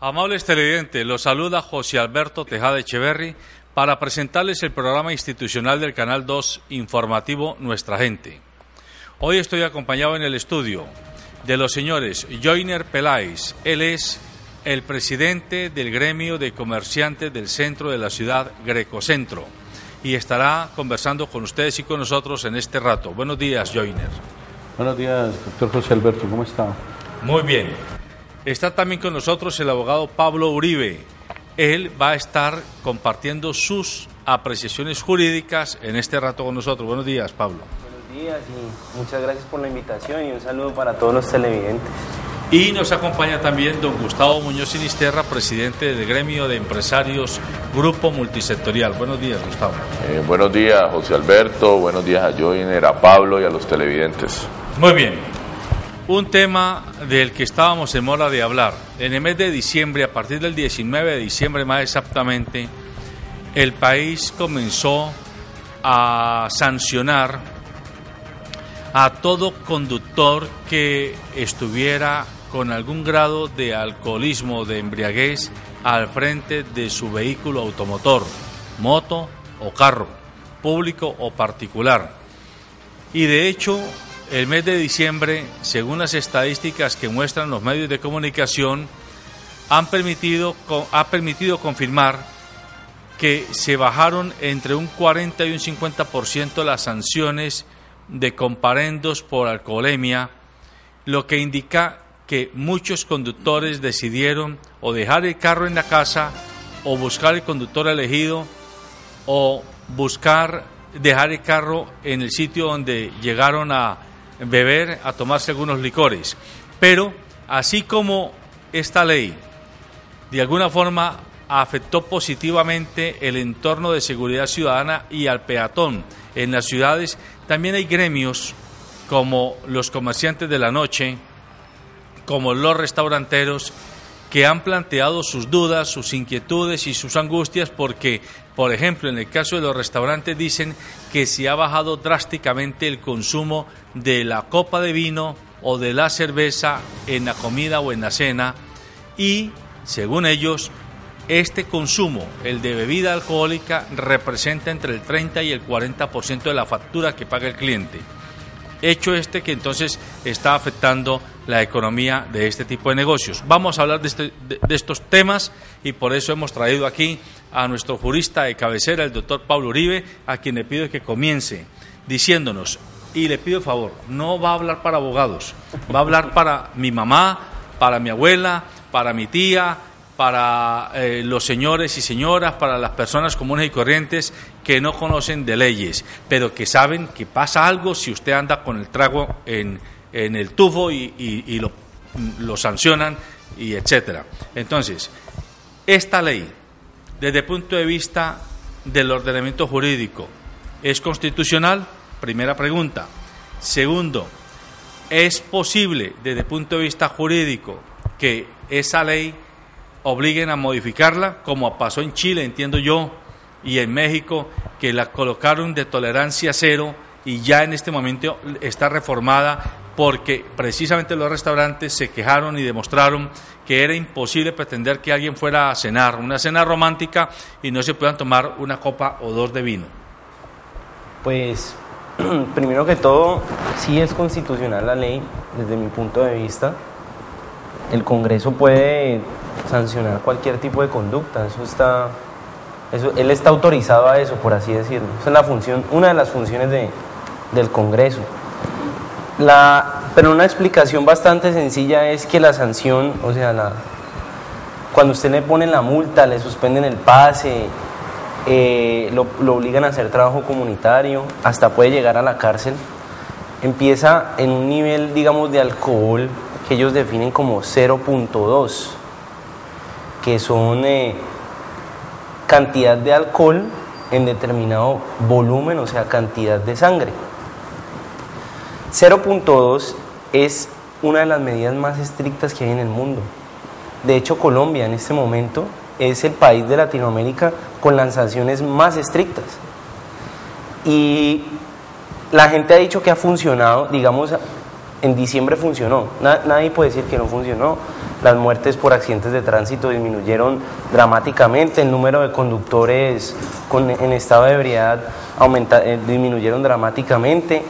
Amables televidentes, los saluda José Alberto Tejada Echeverri para presentarles el programa institucional del Canal 2 informativo Nuestra Gente. Hoy estoy acompañado en el estudio de los señores Joiner Peláez. Él es el presidente del gremio de comerciantes del centro de la ciudad, Grecocentro, y estará conversando con ustedes y con nosotros en este rato. Buenos días, Joiner. Buenos días, doctor José Alberto, ¿cómo está? Muy bien. Está también con nosotros el abogado Pablo Uribe. Él va a estar compartiendo sus apreciaciones jurídicas en este rato con nosotros. Buenos días, Pablo. Buenos días y muchas gracias por la invitación y un saludo para todos los televidentes. Y nos acompaña también don Gustavo Muñoz Sinisterra, presidente del gremio de empresarios Grupo Multisectorial. Buenos días, Gustavo. Buenos días, José Alberto, buenos días a Joiner, a Pablo y a los televidentes. Muy bien. Un tema del que estábamos en hora de hablar. En el mes de diciembre, a partir del 19 de diciembre más exactamente, el país comenzó a sancionar a todo conductor que estuviera con algún grado de alcoholismo o de embriaguez al frente de su vehículo automotor, moto o carro, público o particular. Y de hecho, el mes de diciembre, según las estadísticas que muestran los medios de comunicación, ha permitido confirmar que se bajaron entre un 40 y un 50% las sanciones de comparendos por alcoholemia, lo que indica que muchos conductores decidieron o dejar el carro en la casa o buscar el conductor elegido o dejar el carro en el sitio donde llegaron a beber, a tomarse algunos licores. Pero así como esta ley de alguna forma afectó positivamente el entorno de seguridad ciudadana y al peatón en las ciudades, también hay gremios como los comerciantes de la noche, como los restauranteros, que han planteado sus dudas, sus inquietudes y sus angustias porque, por ejemplo, en el caso de los restaurantes dicen que se ha bajado drásticamente el consumo de la copa de vino o de la cerveza en la comida o en la cena y, según ellos, este consumo, el de bebida alcohólica, representa entre el 30 y el 40% de la factura que paga el cliente. Hecho que entonces está afectando la economía de este tipo de negocios. Vamos a hablar de estos temas y por eso hemos traído aquí a nuestro jurista de cabecera, el doctor Pablo Uribe, a quien le pido que comience diciéndonos, y le pido favor, no va a hablar para abogados, va a hablar para mi mamá, para mi abuela, para mi tía, para los señores y señoras, para las personas comunes y corrientes que no conocen de leyes, pero que saben que pasa algo si usted anda con el trago en el tufo y lo sancionan y etcétera. Entonces, esta ley, desde el punto de vista del ordenamiento jurídico, ¿es constitucional? Primera pregunta. Segundo, ¿es posible desde el punto de vista jurídico que esa ley obliguen a modificarla, como pasó en Chile, entiendo yo, y en México, que la colocaron de tolerancia cero y ya en este momento está reformada porque precisamente los restaurantes se quejaron y demostraron que era imposible pretender que alguien fuera a cenar, una cena romántica, y no se puedan tomar una copa o dos de vino? Pues, primero que todo, sí es constitucional la ley, desde mi punto de vista. El Congreso puede sancionar cualquier tipo de conducta, él está autorizado a eso, por así decirlo. Esa es la función, una de las funciones del Congreso. Pero una explicación bastante sencilla es que la sanción, o sea, cuando usted le ponen la multa, le suspenden el pase, lo obligan a hacer trabajo comunitario, hasta puede llegar a la cárcel, empieza en un nivel, digamos, de alcohol que ellos definen como 0.2, que son cantidad de alcohol en determinado volumen, o sea, cantidad de sangre. 0.2 es una de las medidas más estrictas que hay en el mundo. De hecho, Colombia en este momento es el país de Latinoamérica con las sanciones más estrictas. Y la gente ha dicho que ha funcionado, digamos, en diciembre funcionó, nadie puede decir que no funcionó. las muertes por accidentes de tránsito disminuyeron dramáticamente, el número de conductores en estado de ebriedad disminuyeron dramáticamente.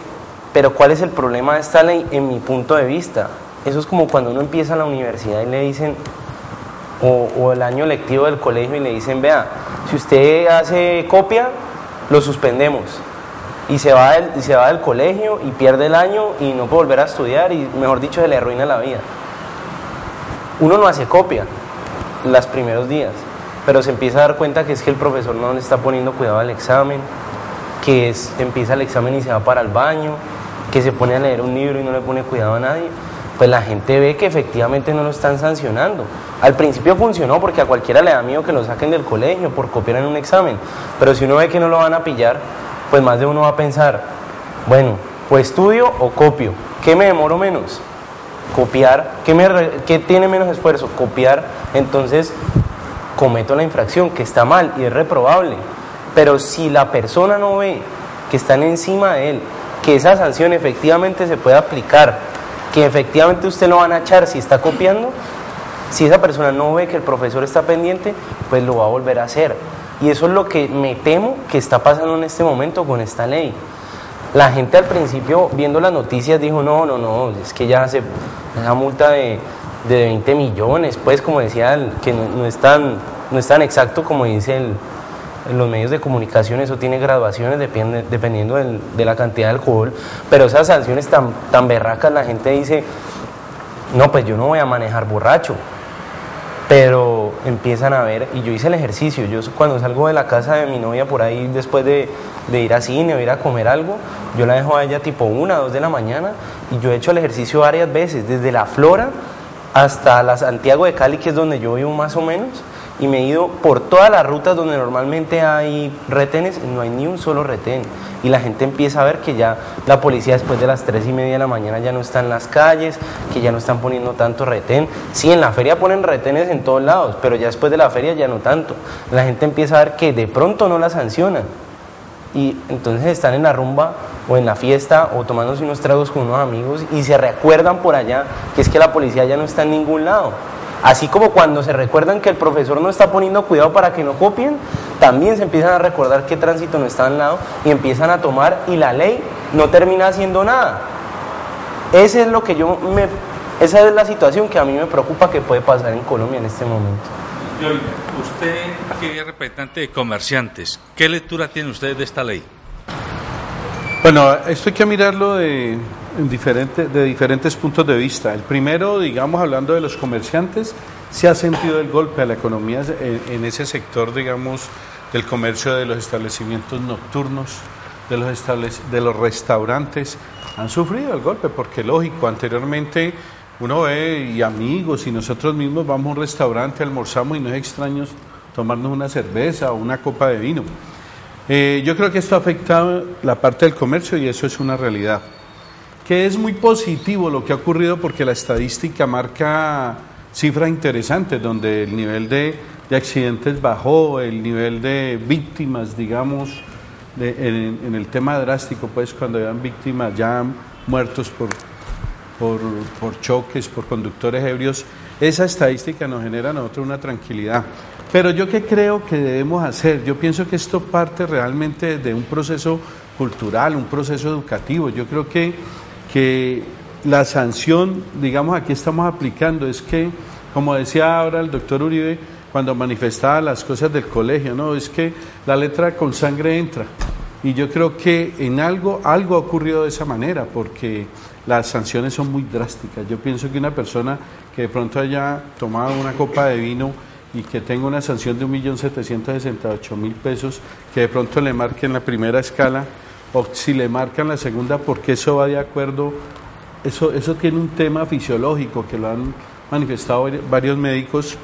Pero ¿cuál es el problema de esta ley? En mi punto de vista, eso es como cuando uno empieza la universidad y le dicen, o el año lectivo del colegio y le dicen, vea, si usted hace copia, lo suspendemos. Y se va del colegio y pierde el año y no puede volver a estudiar y, mejor dicho, se le arruina la vida. Uno no hace copia los primeros días, pero se empieza a dar cuenta que es que el profesor no le está poniendo cuidado al examen, empieza el examen y se va para el baño, que se pone a leer un libro y no le pone cuidado a nadie. Pues la gente ve que efectivamente no lo están sancionando. Al principio funcionó porque a cualquiera le da miedo que lo saquen del colegio por copiar en un examen, pero si uno ve que no lo van a pillar, pues más de uno va a pensar, bueno, pues estudio o copio, ¿qué me demoro menos? Copiar, ¿qué tiene menos esfuerzo? Copiar, entonces cometo la infracción, que está mal y es reprobable. Pero si la persona no ve que están encima de él, que esa sanción efectivamente se puede aplicar, que efectivamente usted lo van a echar si está copiando, si esa persona no ve que el profesor está pendiente, pues lo va a volver a hacer. Y eso es lo que me temo que está pasando en este momento con esta ley. La gente al principio, viendo las noticias, dijo, no, es que ya esa multa de 20 millones, pues como decía, que no es tan exacto como dice en los medios de comunicación, eso tiene graduaciones dependiendo de la cantidad de alcohol, pero esas sanciones tan berracas, la gente dice, no, pues yo no voy a manejar borracho, pero empiezan a ver, y yo hice el ejercicio, yo cuando salgo de la casa de mi novia por ahí, después de ir a cine o ir a comer algo, yo la dejo a ella tipo 1, 2 de la mañana, y yo he hecho el ejercicio varias veces, desde La Flora hasta la Santiago de Cali, que es donde yo vivo más o menos, y me he ido por todas las rutas donde normalmente hay retenes, no hay ni un solo retén, y la gente empieza a ver que ya la policía después de las 3:30 de la mañana ya no está en las calles, que ya no están poniendo tanto retén. Sí, en la feria ponen retenes en todos lados, pero ya después de la feria ya no tanto. La gente empieza a ver que de pronto no la sancionan, y entonces están en la rumba o en la fiesta o tomándose unos tragos con unos amigos y se recuerdan por allá que es que la policía ya no está en ningún lado. Así como cuando se recuerdan que el profesor no está poniendo cuidado para que no copien, también se empiezan a recordar que tránsito no está al lado y empiezan a tomar, y la ley no termina haciendo nada. Esa es la situación que a mí me preocupa que puede pasar en Colombia en este momento. Usted, que es representante de comerciantes, ¿qué lectura tiene usted de esta ley? Bueno, esto hay que mirarlo de diferentes puntos de vista. El primero, digamos, hablando de los comerciantes, se ha sentido el golpe a la economía en ese sector, digamos, del comercio, de los establecimientos nocturnos, de los restaurantes. Han sufrido el golpe porque, lógico, anteriormente uno ve, y amigos y nosotros mismos vamos a un restaurante, almorzamos y no es extraño tomarnos una cerveza o una copa de vino. Yo creo que esto ha afectado la parte del comercio y eso es una realidad. Que es muy positivo lo que ha ocurrido porque la estadística marca cifras interesantes donde el nivel de accidentes bajó, el nivel de víctimas, digamos, en el tema drástico, pues cuando habían víctimas ya muertos por choques, por conductores ebrios, esa estadística nos genera a nosotros una tranquilidad. Pero yo qué creo que debemos hacer, yo pienso que esto parte realmente de un proceso cultural, un proceso educativo. Yo creo que la sanción, digamos, aquí estamos aplicando, es que, como decía ahora el doctor Uribe, cuando manifestaba las cosas del colegio, no, es que la letra con sangre entra. Y yo creo que en algo ha ocurrido de esa manera, porque las sanciones son muy drásticas. Yo pienso que una persona que de pronto haya tomado una copa de vino y que tenga una sanción de 1.768.000 pesos, que de pronto le marquen la primera escala, o si le marcan la segunda, porque eso va de acuerdo, eso tiene un tema fisiológico que lo han manifestado varios médicos,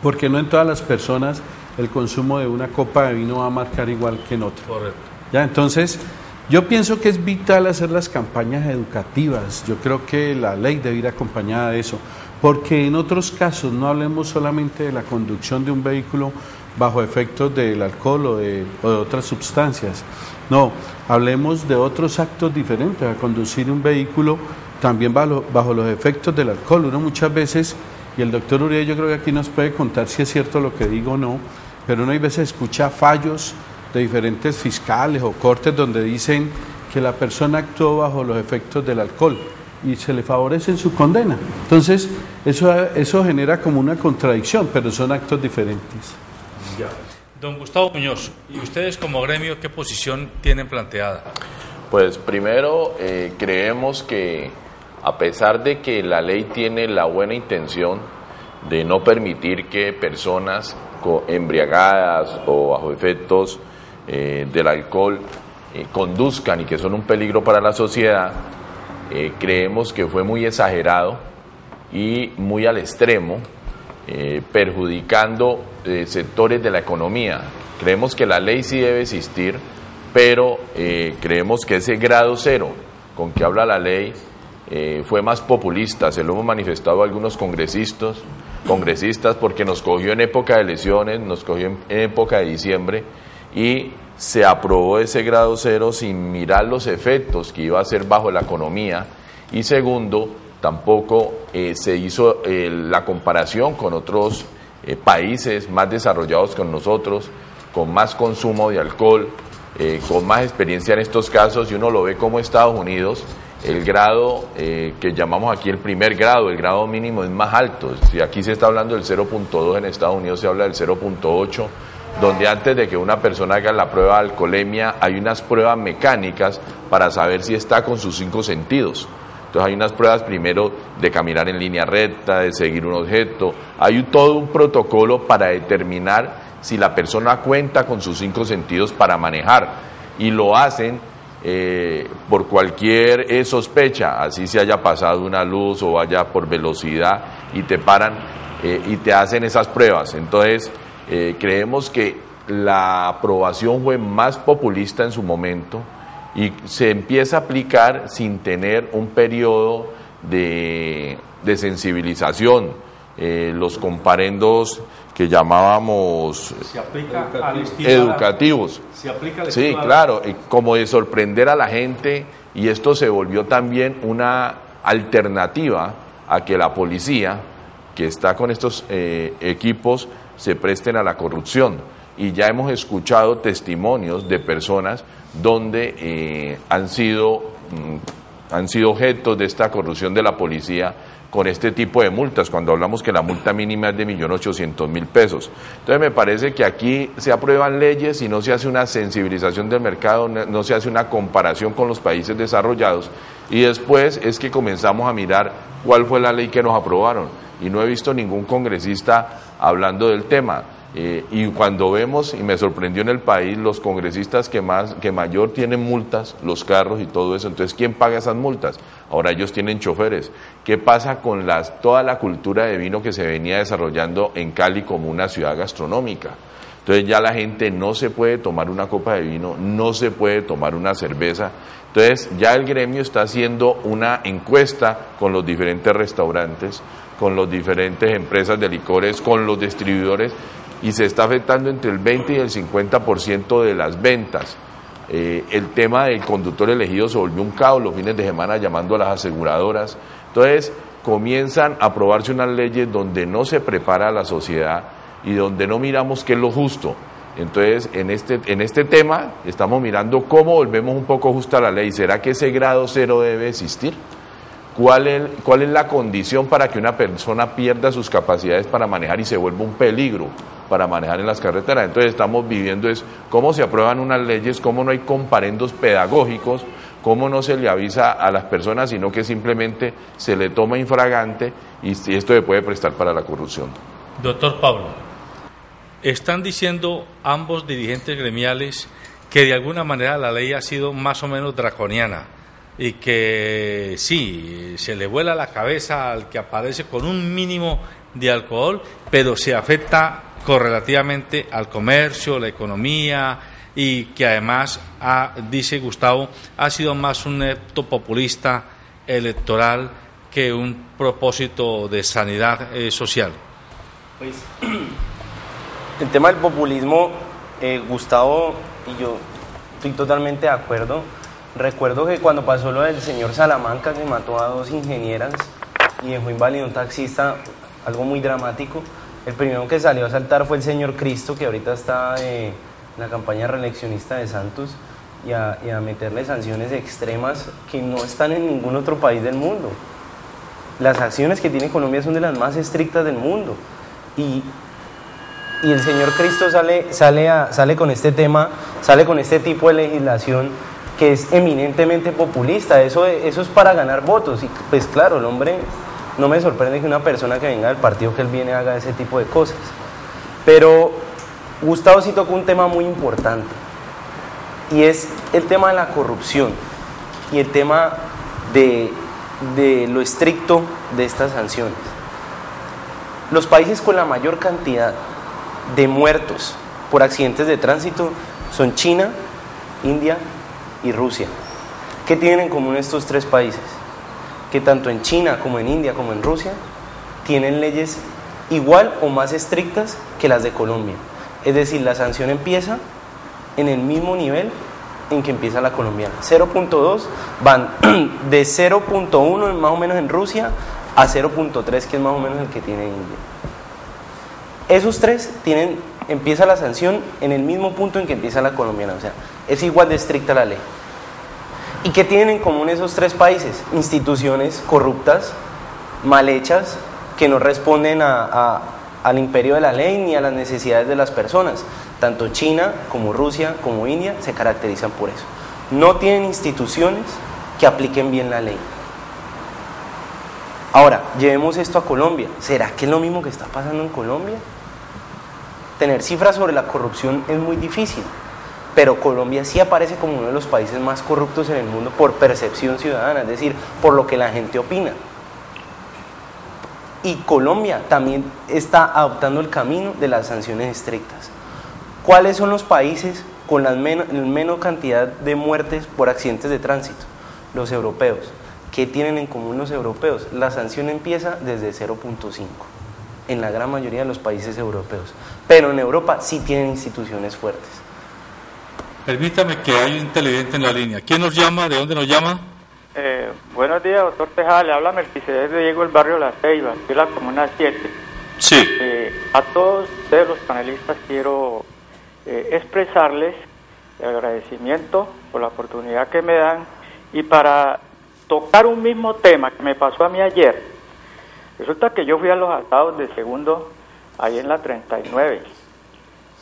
porque no en todas las personas el consumo de una copa de vino va a marcar igual que en otra. Correcto. Ya, entonces, yo pienso que es vital hacer las campañas educativas. Yo creo que la ley debe ir acompañada de eso, porque en otros casos no hablemos solamente de la conducción de un vehículo bajo efectos del alcohol o de otras sustancias. No, hablemos de otros actos diferentes a conducir un vehículo también bajo los efectos del alcohol. Uno muchas veces, y el doctor Uribe yo creo que aquí nos puede contar si es cierto lo que digo o no, pero uno a veces escucha fallos de diferentes fiscales o cortes donde dicen que la persona actuó bajo los efectos del alcohol y se le favorece en su condena. Entonces, eso genera como una contradicción, pero son actos diferentes. Ya. Don Gustavo Muñoz, ¿y ustedes como gremio qué posición tienen planteada? Pues primero, creemos que a pesar de que la ley tiene la buena intención de no permitir que personas embriagadas o bajo efectos del alcohol conduzcan y que son un peligro para la sociedad, creemos que fue muy exagerado y muy al extremo, perjudicando sectores de la economía. Creemos que la ley sí debe existir, pero creemos que ese grado cero con que habla la ley fue más populista. Se lo hemos manifestado a algunos congresistas porque nos cogió en época de elecciones, nos cogió en época de diciembre y se aprobó ese grado cero sin mirar los efectos que iba a hacer bajo la economía, y segundo, tampoco se hizo la comparación con otros países más desarrollados que nosotros, con más consumo de alcohol, con más experiencia en estos casos, y uno lo ve como Estados Unidos, el grado que llamamos aquí el primer grado, el grado mínimo es más alto. Si aquí se está hablando del 0.2, en Estados Unidos se habla del 0.8, donde antes de que una persona haga la prueba de alcoholemia hay unas pruebas mecánicas para saber si está con sus 5 sentidos. Entonces hay unas pruebas primero de caminar en línea recta, de seguir un objeto, hay todo un protocolo para determinar si la persona cuenta con sus 5 sentidos para manejar, y lo hacen por cualquier sospecha, así se haya pasado una luz o vaya por velocidad y te paran y te hacen esas pruebas. Entonces creemos que la aprobación fue más populista en su momento y se empieza a aplicar sin tener un periodo de sensibilización. Los comparendos que llamábamos educativos. Se aplica al sí, claro, como de sorprender a la gente, y esto se volvió también una alternativa a que la policía, que está con estos equipos, se presten a la corrupción. Y ya hemos escuchado testimonios de personas donde han sido objetos de esta corrupción de la policía con este tipo de multas, cuando hablamos que la multa mínima es de 1.800.000 pesos. Entonces me parece que aquí se aprueban leyes y no se hace una sensibilización del mercado, no se hace una comparación con los países desarrollados, y después es que comenzamos a mirar cuál fue la ley que nos aprobaron, y no he visto ningún congresista hablando del tema. Y cuando vemos, y me sorprendió en el país, los congresistas que mayor tienen multas, los carros y todo eso, entonces ¿quién paga esas multas? Ahora ellos tienen choferes. ¿Qué pasa con toda la cultura de vino que se venía desarrollando en Cali como una ciudad gastronómica? Entonces ya la gente no se puede tomar una copa de vino, no se puede tomar una cerveza. Entonces ya el gremio está haciendo una encuesta con los diferentes restaurantes, con las diferentes empresas de licores, con los distribuidores, y se está afectando entre el 20 y el 50% de las ventas. El tema del conductor elegido se volvió un caos los fines de semana, llamando a las aseguradoras. Entonces comienzan a aprobarse unas leyes donde no se prepara a la sociedad y donde no miramos qué es lo justo. Entonces en este tema estamos mirando cómo volvemos un poco justa la ley. ¿Será que ese grado cero debe existir? ¿Cuál es la condición para que una persona pierda sus capacidades para manejar y se vuelva un peligro para manejar en las carreteras? Entonces estamos viviendo cómo se aprueban unas leyes, cómo no hay comparendos pedagógicos, cómo no se le avisa a las personas, sino que simplemente se le toma infragante, y esto se puede prestar para la corrupción. Doctor Pablo, están diciendo ambos dirigentes gremiales que de alguna manera la ley ha sido más o menos draconiana, y que sí, se le vuela la cabeza al que aparece con un mínimo de alcohol, pero se afecta correlativamente al comercio, la economía, y que además, dice Gustavo, ha sido más un acto populista electoral que un propósito de sanidad social. Pues, el tema del populismo, Gustavo y yo estoy totalmente de acuerdo. Recuerdo que cuando pasó lo del señor Salamanca, que mató a 2 ingenieras y dejó inválido un taxista, algo muy dramático. El primero que salió a saltar fue el señor Cristo, que ahorita está en la campaña reeleccionista de Santos, y a meterle sanciones extremas que no están en ningún otro país del mundo. Las acciones que tiene Colombia son de las más estrictas del mundo. Y el señor Cristo sale con este tema, sale con este tipo de legislación que es eminentemente populista. Eso es para ganar votos. Y pues claro, el hombre, no me sorprende que una persona que venga del partido que él viene haga ese tipo de cosas. Pero Gustavo sí tocó un tema muy importante, y es el tema de la corrupción y el tema de lo estricto de estas sanciones. Los países con la mayor cantidad de muertos por accidentes de tránsito son China, India y Rusia. ¿Qué tienen en común estos tres países? Que tanto en China como en India como en Rusia tienen leyes igual o más estrictas que las de Colombia. Es decir, la sanción empieza en el mismo nivel en que empieza la colombiana. 0.2 van de 0.1 más o menos en Rusia a 0.3, que es más o menos el que tiene India. Esos tres empieza la sanción en el mismo punto en que empieza la colombiana, o sea, es igual de estricta la ley. ¿Y qué tienen en común esos tres países? Instituciones corruptas, mal hechas, que no responden al imperio de la ley ni a las necesidades de las personas. Tanto China como Rusia como India se caracterizan por eso. No tienen instituciones que apliquen bien la ley. Ahora, llevemos esto a Colombia. ¿Será que es lo mismo que está pasando en Colombia? Tener cifras sobre la corrupción es muy difícil, pero Colombia sí aparece como uno de los países más corruptos en el mundo por percepción ciudadana, es decir, por lo que la gente opina. Y Colombia también está adoptando el camino de las sanciones estrictas. ¿Cuáles son los países con la menos cantidad de muertes por accidentes de tránsito? Los europeos. ¿Qué tienen en común los europeos? La sanción empieza desde 0.5 en la gran mayoría de los países europeos, pero en Europa sí tienen instituciones fuertes. Permítame, que hay un televidente en la línea. ¿Quién nos llama? ¿De dónde nos llama? Buenos días, doctor Tejada. Le habla Melquisedec de Diego, el barrio La Ceiba, de la Comuna 7. Sí. A todos ustedes, los panelistas, quiero expresarles el agradecimiento por la oportunidad que me dan, y para tocar un mismo tema que me pasó a mí ayer. Resulta que yo fui a los asados de segundo ahí en la 39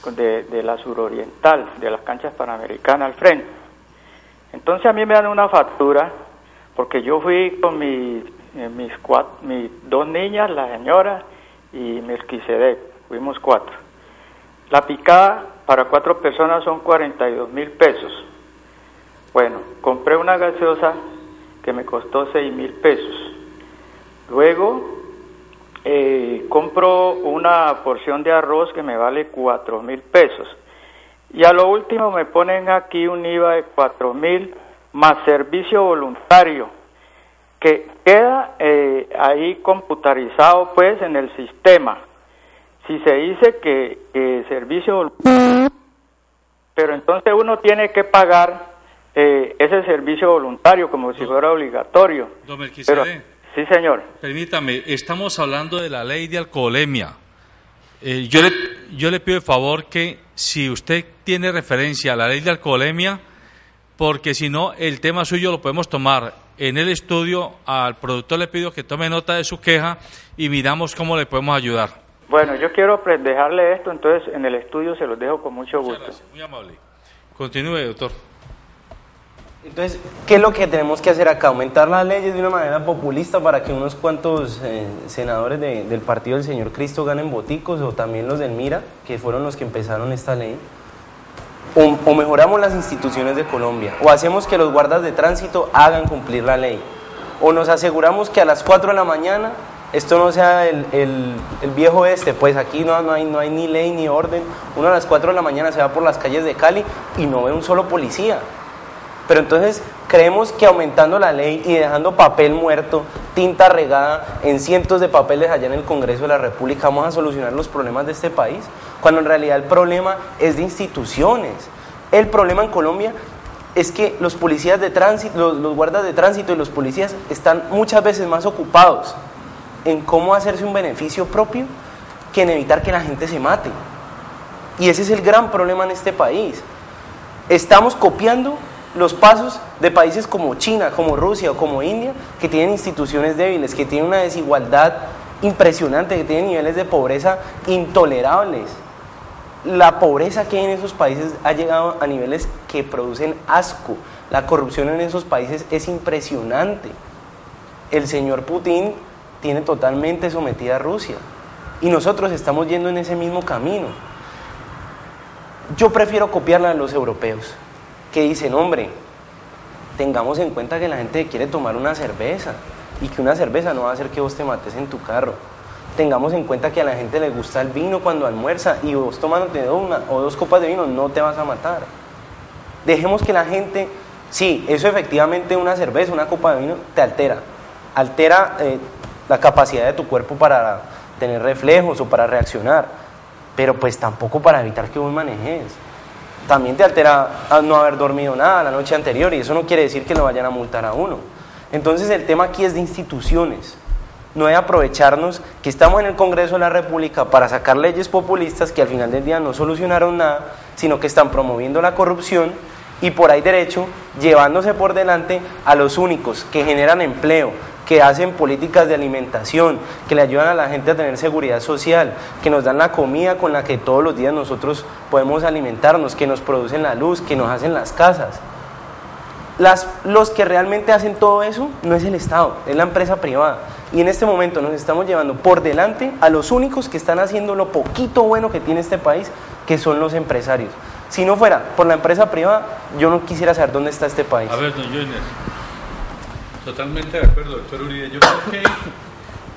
de la suroriental, de las canchas panamericanas al frente. Entonces a mí me dan una factura porque yo fui con mis dos niñas, la señora y Melquisedec, fuimos 4. La picada para 4 personas son 42.000 pesos. Bueno, compré una gaseosa que me costó 6.000 pesos. Luego compro una porción de arroz que me vale 4.000 pesos. Y a lo último me ponen aquí un IVA de 4.000 más servicio voluntario, que queda ahí computarizado pues en el sistema. Si se dice que servicio voluntario, pero entonces uno tiene que pagar ese servicio voluntario como si fuera obligatorio. Don Melquisedec. Pero, sí, señor. Permítame, estamos hablando de la ley de alcoholemia. Yo le pido el favor que, si usted tiene referencia a la ley de alcoholemia, porque si no, el tema suyo lo podemos tomar en el estudio. Al productor le pido que tome nota de su queja y miramos cómo le podemos ayudar. Bueno, yo quiero dejarle esto, entonces en el estudio se los dejo con mucho gusto. Muchas gracias, muy amable. Continúe, doctor. Entonces, ¿qué es lo que tenemos que hacer acá? Aumentar las leyes de una manera populista para que unos cuantos senadores del partido del señor Cristo ganen boticos, o también los del Mira, que fueron los que empezaron esta ley. O mejoramos las instituciones de Colombia, o hacemos que los guardas de tránsito hagan cumplir la ley, o nos aseguramos que a las 4 de la mañana esto no sea el viejo pues aquí no hay ni ley ni orden. Uno a las 4 de la mañana se va por las calles de Cali y no ve un solo policía. Pero entonces creemos que aumentando la ley y dejando papel muerto, tinta regada en cientos de papeles allá en el Congreso de la República, vamos a solucionar los problemas de este país, cuando en realidad el problema es de instituciones. El problema en Colombia es que los policías de tránsito, los guardas de tránsito y los policías están muchas veces más ocupados en cómo hacerse un beneficio propio que en evitar que la gente se mate. Y ese es el gran problema en este país. Estamos copiando los pasos de países como China, como Rusia o como India, que tienen instituciones débiles, que tienen una desigualdad impresionante, que tienen niveles de pobreza intolerables. La pobreza que hay en esos países ha llegado a niveles que producen asco. La corrupción en esos países es impresionante. El señor Putin tiene totalmente sometida a Rusia y nosotros estamos yendo en ese mismo camino. Yo prefiero copiarla a los europeos, que dicen, hombre, tengamos en cuenta que la gente quiere tomar una cerveza y que una cerveza no va a hacer que vos te mates en tu carro. Tengamos en cuenta que a la gente le gusta el vino cuando almuerza y vos tomándote una o dos copas de vino no te vas a matar. Dejemos que la gente, sí, eso efectivamente, una cerveza, una copa de vino te altera la capacidad de tu cuerpo para tener reflejos o para reaccionar, pero pues tampoco para evitar que vos manejes. También te altera a no haber dormido nada la noche anterior y eso no quiere decir que lo vayan a multar a uno. Entonces el tema aquí es de instituciones, no de aprovecharnos que estamos en el Congreso de la República para sacar leyes populistas que al final del día no solucionaron nada, sino que están promoviendo la corrupción y por ahí derecho llevándose por delante a los únicos que generan empleo, que hacen políticas de alimentación, que le ayudan a la gente a tener seguridad social, que nos dan la comida con la que todos los días nosotros podemos alimentarnos, que nos producen la luz, que nos hacen las casas. Los que realmente hacen todo eso no es el Estado, es la empresa privada. Y en este momento nos estamos llevando por delante a los únicos que están haciendo lo poquito bueno que tiene este país, que son los empresarios. Si no fuera por la empresa privada, yo no quisiera saber dónde está este país. A ver, don Joiner. Totalmente de acuerdo, doctor Uribe. Yo creo que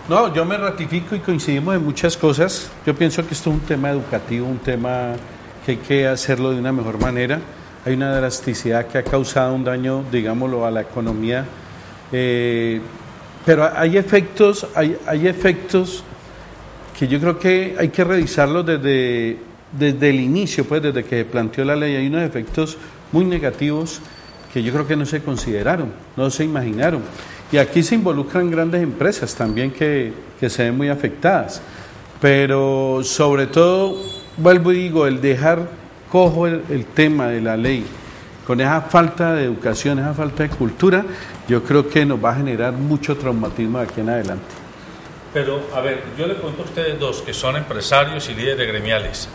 no, yo me ratifico y coincidimos en muchas cosas. Yo pienso que esto es un tema educativo, un tema que hay que hacerlo de una mejor manera. Hay una drasticidad que ha causado un daño, digámoslo, a la economía. Pero hay efectos que yo creo que hay que revisarlos desde el inicio, pues desde que planteó la ley. Hay unos efectos muy negativos que yo creo que no se consideraron, no se imaginaron. Y aquí se involucran grandes empresas también que se ven muy afectadas. Pero sobre todo, vuelvo y digo, el dejar cojo el tema de la ley, con esa falta de educación, esa falta de cultura, yo creo que nos va a generar mucho traumatismo de aquí en adelante. Pero, a ver, yo le pregunto a ustedes dos, que son empresarios y líderes gremiales,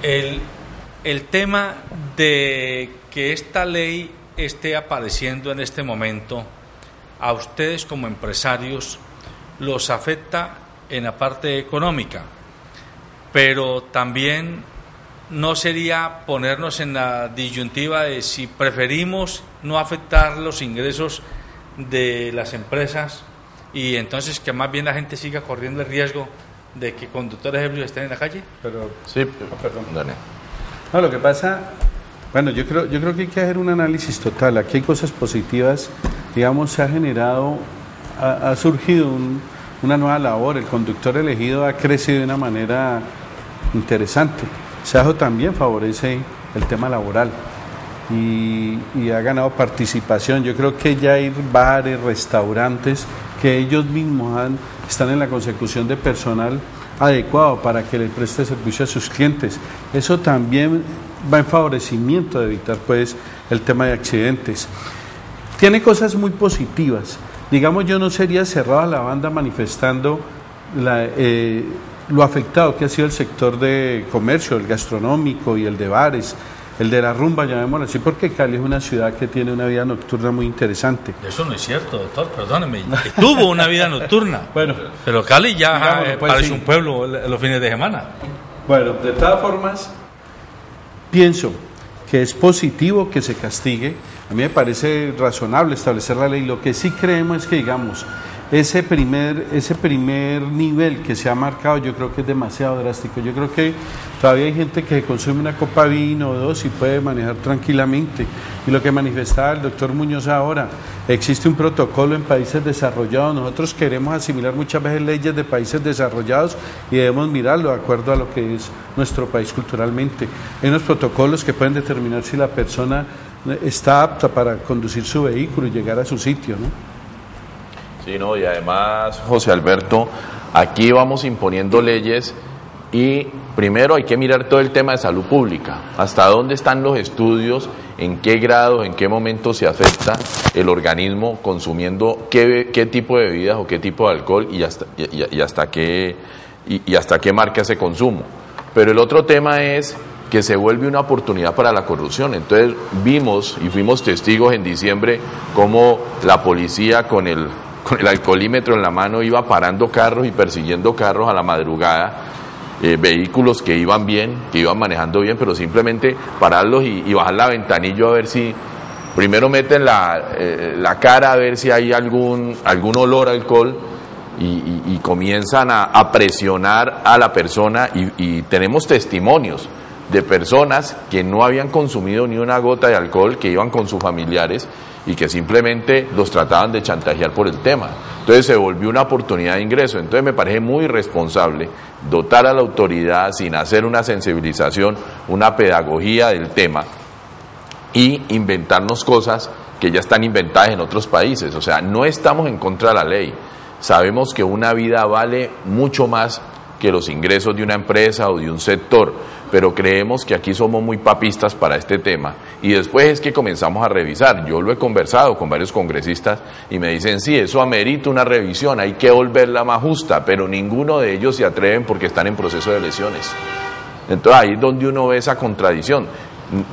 el tema de que esta ley esté apareciendo en este momento, a ustedes como empresarios los afecta en la parte económica, pero también no sería ponernos en la disyuntiva de si preferimos no afectar los ingresos de las empresas y entonces que más bien la gente siga corriendo el riesgo de que conductores ebrios estén en la calle. Pero sí, perdón. Dale. No, lo que pasa, bueno, yo creo que hay que hacer un análisis total. Aquí hay cosas positivas, digamos, se ha generado, ha surgido una nueva labor. El conductor elegido ha crecido de una manera interesante. Eso también favorece el tema laboral y ha ganado participación. Yo creo que ya hay bares, restaurantes que ellos mismos están en la consecución de personal adecuado para que le preste servicio a sus clientes. Eso también va en favorecimiento de evitar pues el tema de accidentes. Tiene cosas muy positivas. Digamos, yo no sería cerrado a la banda manifestando lo afectado que ha sido el sector de comercio, el gastronómico y el de bares, el de la rumba, llamémoslo así, porque Cali es una ciudad que tiene una vida nocturna muy interesante. Eso no es cierto, doctor, perdóneme. Tuvo una vida nocturna, bueno, pero Cali ya pues, parece sí, un pueblo los fines de semana. Bueno, de todas formas, pienso que es positivo que se castigue. A mí me parece razonable establecer la ley. Lo que sí creemos es que, digamos, ese primer nivel que se ha marcado, yo creo que es demasiado drástico. Yo creo que todavía hay gente que consume una copa de vino o dos y puede manejar tranquilamente. Y lo que manifestaba el doctor Muñoz ahora, existe un protocolo en países desarrollados. Nosotros queremos asimilar muchas veces leyes de países desarrollados y debemos mirarlo de acuerdo a lo que es nuestro país culturalmente. Hay unos protocolos que pueden determinar si la persona está apta para conducir su vehículo y llegar a su sitio, ¿no? Sí, no, y además, José Alberto, aquí vamos imponiendo leyes y primero hay que mirar todo el tema de salud pública, hasta dónde están los estudios, en qué grado, en qué momento se afecta el organismo consumiendo qué tipo de bebidas o qué tipo de alcohol y hasta qué marca ese consumo. Pero el otro tema es que se vuelve una oportunidad para la corrupción. Entonces vimos y fuimos testigos en diciembre cómo la policía con el alcoholímetro en la mano iba parando carros y persiguiendo carros a la madrugada, vehículos que iban bien, que iban manejando bien, pero simplemente pararlos y bajar la ventanilla a ver si, primero meten la cara a ver si hay algún olor a alcohol y comienzan a presionar a la persona y tenemos testimonios de personas que no habían consumido ni una gota de alcohol, que iban con sus familiares y que simplemente los trataban de chantajear por el tema. Entonces se volvió una oportunidad de ingreso. Entonces me parece muy irresponsable dotar a la autoridad sin hacer una sensibilización, una pedagogía del tema y inventarnos cosas que ya están inventadas en otros países. O sea, no estamos en contra de la ley. Sabemos que una vida vale mucho más que los ingresos de una empresa o de un sector, pero creemos que aquí somos muy papistas para este tema y después es que comenzamos a revisar. Yo lo he conversado con varios congresistas y me dicen, sí, eso amerita una revisión, hay que volverla más justa, pero ninguno de ellos se atreven porque están en proceso de elecciones. Entonces ahí es donde uno ve esa contradicción.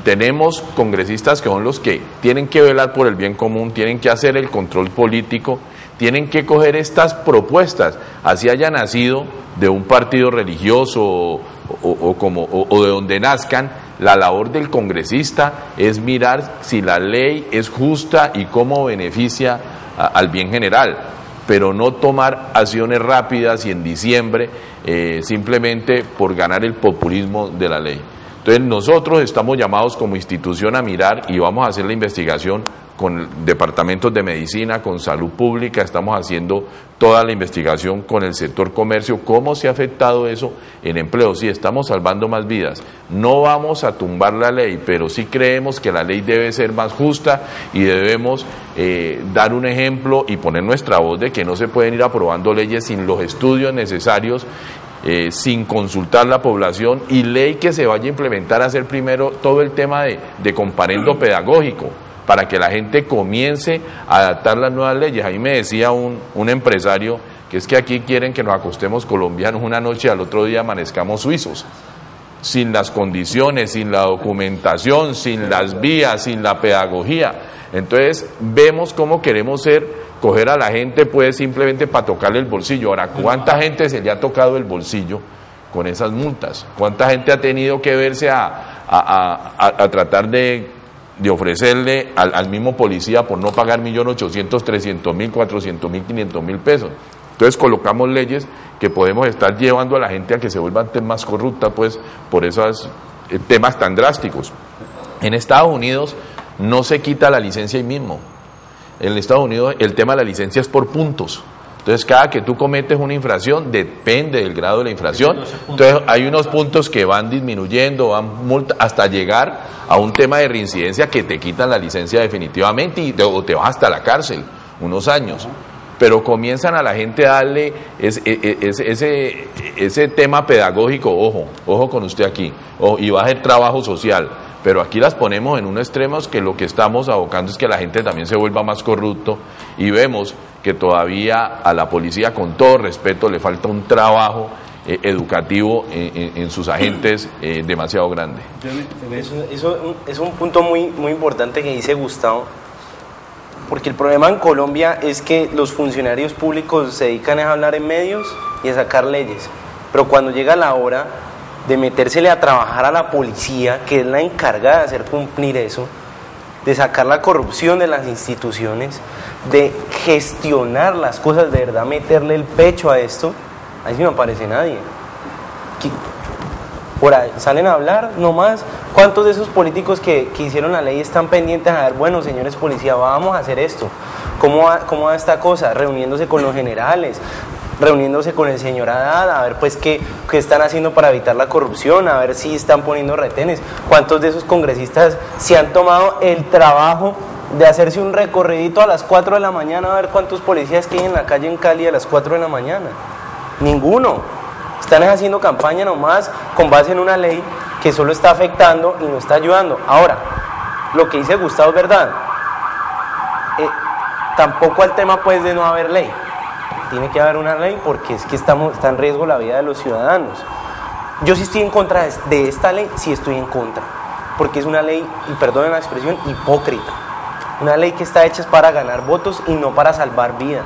Tenemos congresistas que son los que tienen que velar por el bien común, tienen que hacer el control político, tienen que coger estas propuestas, así haya nacido de un partido religioso o de donde nazcan. La labor del congresista es mirar si la ley es justa y cómo beneficia al bien general, pero no tomar acciones rápidas y en diciembre simplemente por ganar el populismo de la ley. Entonces nosotros estamos llamados como institución a mirar y vamos a hacer la investigación con departamentos de medicina, con salud pública, estamos haciendo toda la investigación con el sector comercio, cómo se ha afectado eso en empleo. Sí, estamos salvando más vidas. No vamos a tumbar la ley, pero sí creemos que la ley debe ser más justa y debemos dar un ejemplo y poner nuestra voz de que no se pueden ir aprobando leyes sin los estudios necesarios, sin consultar la población, y ley que se vaya a implementar, a hacer primero todo el tema de comparendo pedagógico, para que la gente comience a adaptar las nuevas leyes. Ahí me decía un empresario que es que aquí quieren que nos acostemos colombianos una noche y al otro día amanezcamos suizos, sin las condiciones, sin la documentación, sin las vías, sin la pedagogía. Entonces vemos cómo queremos coger a la gente pues simplemente para tocarle el bolsillo. Ahora, ¿cuánta gente se le ha tocado el bolsillo con esas multas? ¿Cuánta gente ha tenido que verse a tratar de ofrecerle al mismo policía por no pagar 1.800.000, 300.000, 400.000, 500.000 pesos? Entonces colocamos leyes que podemos estar llevando a la gente a que se vuelvan más corrupta pues por esos temas tan drásticos. En Estados Unidos no se quita la licencia ahí mismo. En Estados Unidos el tema de la licencia es por puntos. Entonces cada que tú cometes una infracción, depende del grado de la infracción, entonces hay unos puntos que van disminuyendo, hasta llegar a un tema de reincidencia que te quitan la licencia definitivamente o te vas hasta la cárcel unos años. Pero comienzan a la gente a darle ese tema pedagógico, ojo con usted aquí, y va a hacer trabajo social. Pero aquí las ponemos en un extremo que lo que estamos abocando es que la gente también se vuelva más corrupto, y vemos que todavía a la policía, con todo respeto, le falta un trabajo educativo en sus agentes demasiado grande. Eso es un punto muy, muy importante que dice Gustavo, porque el problema en Colombia es que los funcionarios públicos se dedican a hablar en medios y a sacar leyes, pero cuando llega la hora de metérsele a trabajar a la policía, que es la encargada de hacer cumplir eso, de sacar la corrupción de las instituciones, de gestionar las cosas, de verdad meterle el pecho a esto, ahí sí no aparece nadie. Por ahí salen a hablar nomás. ¿Cuántos de esos políticos que hicieron la ley están pendientes a ver, bueno, señores policía, vamos a hacer esto? ¿Cómo va esta cosa? Reuniéndose con los generales, reuniéndose con el señor Haddad, a ver pues qué están haciendo para evitar la corrupción, a ver si están poniendo retenes. ¿Cuántos de esos congresistas se han tomado el trabajo de hacerse un recorridito a las 4 de la mañana a ver cuántos policías que hay en la calle en Cali a las 4 de la mañana. Ninguno. Están haciendo campaña nomás con base en una ley que solo está afectando y no está ayudando. Ahora, lo que dice Gustavo es verdad. Tampoco el tema pues de no haber ley. Tiene que haber una ley porque es que está en riesgo la vida de los ciudadanos. Yo sí estoy en contra de esta ley, sí estoy en contra. Porque es una ley, y perdonen la expresión, hipócrita. Una ley que está hecha para ganar votos y no para salvar vidas.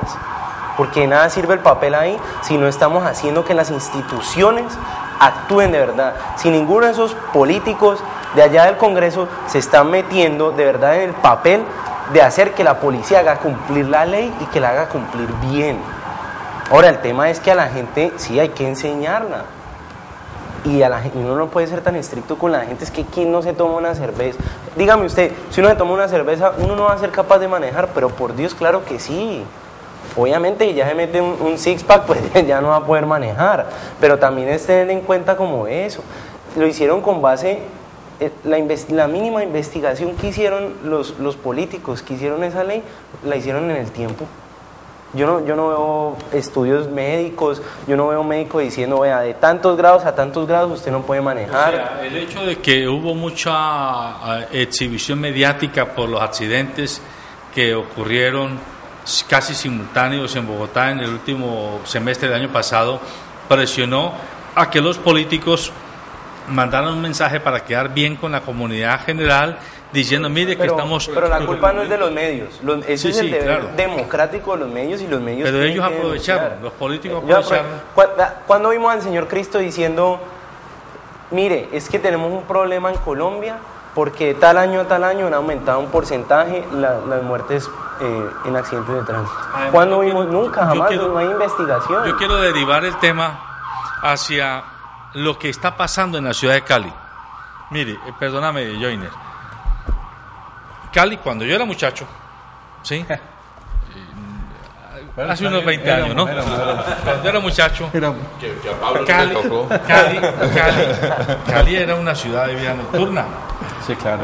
Porque de nada sirve el papel ahí si no estamos haciendo que las instituciones actúen de verdad. Si ninguno de esos políticos de allá del Congreso se están metiendo de verdad en el papel de hacer que la policía haga cumplir la ley y que la haga cumplir bien. Ahora, el tema es que a la gente sí hay que enseñarla. Y a la gente, uno no puede ser tan estricto con la gente, es que ¿quién no se toma una cerveza? Dígame usted, si uno se toma una cerveza, uno no va a ser capaz de manejar, pero por Dios, claro que sí. Obviamente, ya se mete un six-pack, pues ya no va a poder manejar, pero también es tener en cuenta como eso. Lo hicieron con base, la mínima investigación que hicieron los políticos que hicieron esa ley, la hicieron en el tiempo. Yo no veo estudios médicos, yo no veo médicos diciendo, vea, de tantos grados a tantos grados usted no puede manejar. O sea, el hecho de que hubo mucha exhibición mediática por los accidentes que ocurrieron casi simultáneos en Bogotá en el último semestre del año pasado, presionó a que los políticos mandaran un mensaje para quedar bien con la comunidad general, diciendo, mire que estamos... Pero la culpa no es de los medios, eso es el deber claro, democrático de los medios y los medios... Pero ellos aprovecharon, los políticos aprovecharon. ¿Cuándo vimos al señor Cristo diciendo, mire, es que tenemos un problema en Colombia porque tal año a tal año han aumentado un porcentaje las muertes en accidentes de tránsito? ¿Cuándo vimos? Nunca, jamás, no hay investigación. Yo quiero derivar el tema hacia lo que está pasando en la ciudad de Cali. Mire, perdóname, Joyner. Cali, cuando yo era muchacho, ¿sí? Hace unos 20 años, ¿no? Cuando era muchacho, Cali era una ciudad de vida nocturna. Sí, claro.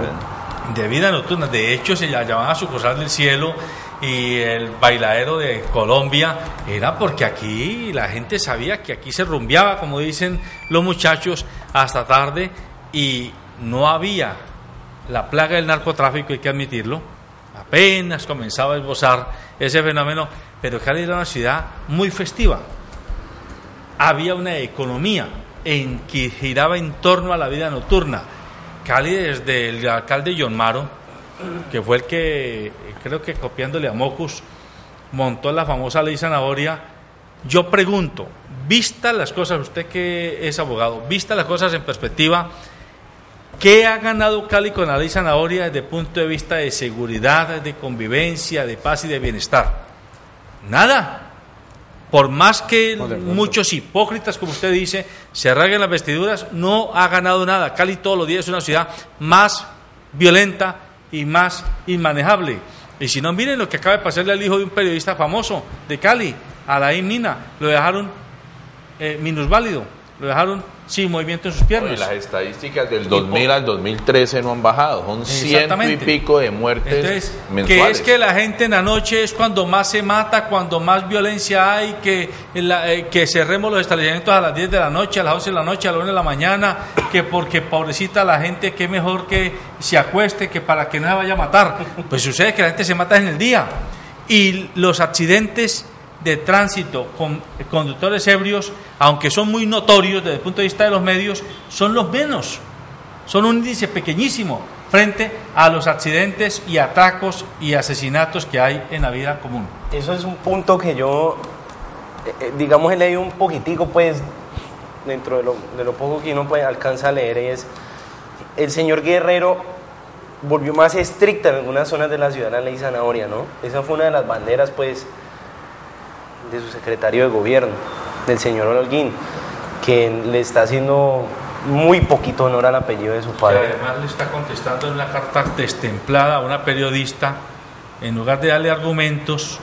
De vida nocturna. De hecho, se la llamaba Sucursal del Cielo y el bailadero de Colombia. Era porque aquí la gente sabía que aquí se rumbeaba, como dicen los muchachos, hasta tarde y no había la plaga del narcotráfico, hay que admitirlo, apenas comenzaba a esbozar ese fenómeno, pero Cali era una ciudad muy festiva. Había una economía en que giraba en torno a la vida nocturna. Cali, desde el alcalde John Maro, que fue el que, creo que copiándole a Mocus, montó la famosa ley Zanahoria. Yo pregunto, vistas las cosas, usted que es abogado, vistas las cosas en perspectiva, ¿qué ha ganado Cali con la ley Zanahoria desde el punto de vista de seguridad, de convivencia, de paz y de bienestar? Nada. Por más que muchos hipócritas, como usted dice, se rasguen las vestiduras, no ha ganado nada. Cali todos los días es una ciudad más violenta y más inmanejable. Y si no, miren lo que acaba de pasarle al hijo de un periodista famoso de Cali, Alain Mina. Lo dejaron minusválido, lo dejaron sin movimiento en sus piernas. Oye, las estadísticas del 2000 al 2013 no han bajado, son 100 y pico de muertes. Entonces, mensuales. Que es que la gente en la noche es cuando más se mata, cuando más violencia hay, que cerremos los establecimientos a las 10 de la noche, a las 11 de la noche, a las 1 de la mañana, que porque pobrecita la gente, que mejor que se acueste, que para que no se vaya a matar. Pues sucede que la gente se mata en el día. Y los accidentes de tránsito con conductores ebrios, aunque son muy notorios desde el punto de vista de los medios, son los menos, son un índice pequeñísimo frente a los accidentes y atracos y asesinatos que hay en la vida común. Eso es un punto que yo, digamos, he leído un poquitico, pues, dentro de lo poco que uno alcanza a leer, es el señor Guerrero volvió más estricta en algunas zonas de la ciudad la ley Zanahoria, ¿no? Esa fue una de las banderas, pues, de su secretario de gobierno, del señor Holguín, que le está haciendo muy poquito honor al apellido de su padre. Que además le está contestando en una carta destemplada a una periodista, en lugar de darle argumentos,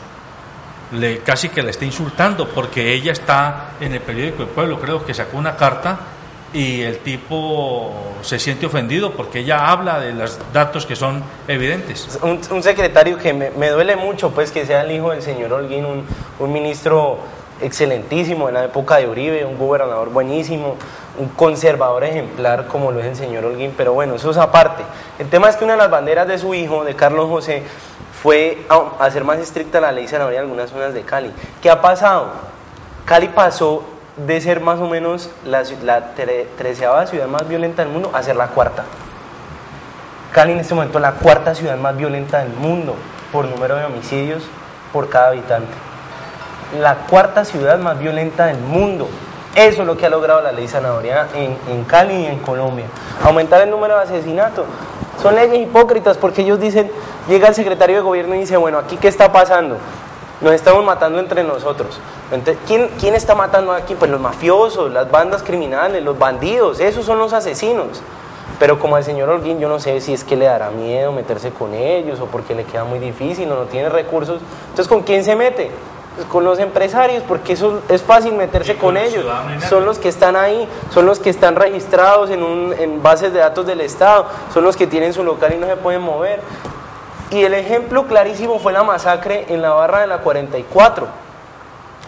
casi que le está insultando, porque ella está en el periódico El Pueblo, creo que sacó una carta y el tipo se siente ofendido porque ella habla de los datos que son evidentes. Un secretario que me duele mucho, pues, que sea el hijo del señor Holguín, un ministro excelentísimo en la época de Uribe, un gobernador buenísimo, un conservador ejemplar como lo es el señor Holguín, pero bueno, eso es aparte. El tema es que una de las banderas de su hijo, de Carlos José, fue a hacer más estricta la ley zanahoria en algunas zonas de Cali. ¿Qué ha pasado? Cali pasó de ser más o menos la 13ª ciudad más violenta del mundo a ser la 4ª. Cali en este momento es la 4ª ciudad más violenta del mundo por número de homicidios por cada habitante. La 4ª ciudad más violenta del mundo. Eso es lo que ha logrado la ley zanahoria en Cali y en Colombia. Aumentar el número de asesinatos. Son leyes hipócritas porque ellos dicen, llega el secretario de gobierno y dice, bueno, ¿aquí qué está pasando? Nos estamos matando entre nosotros. Entonces, ¿quién está matando aquí? Pues los mafiosos, las bandas criminales, los bandidos, esos son los asesinos. Pero como al señor Holguín, yo no sé si es que le dará miedo meterse con ellos o porque le queda muy difícil o no tiene recursos. Entonces, ¿con quién se mete? Pues con los empresarios, porque eso es fácil meterse con ellos. Son los que están ahí, son los que están registrados en bases de datos del Estado, son los que tienen su local y no se pueden mover. Y el ejemplo clarísimo fue la masacre en la barra de la 44.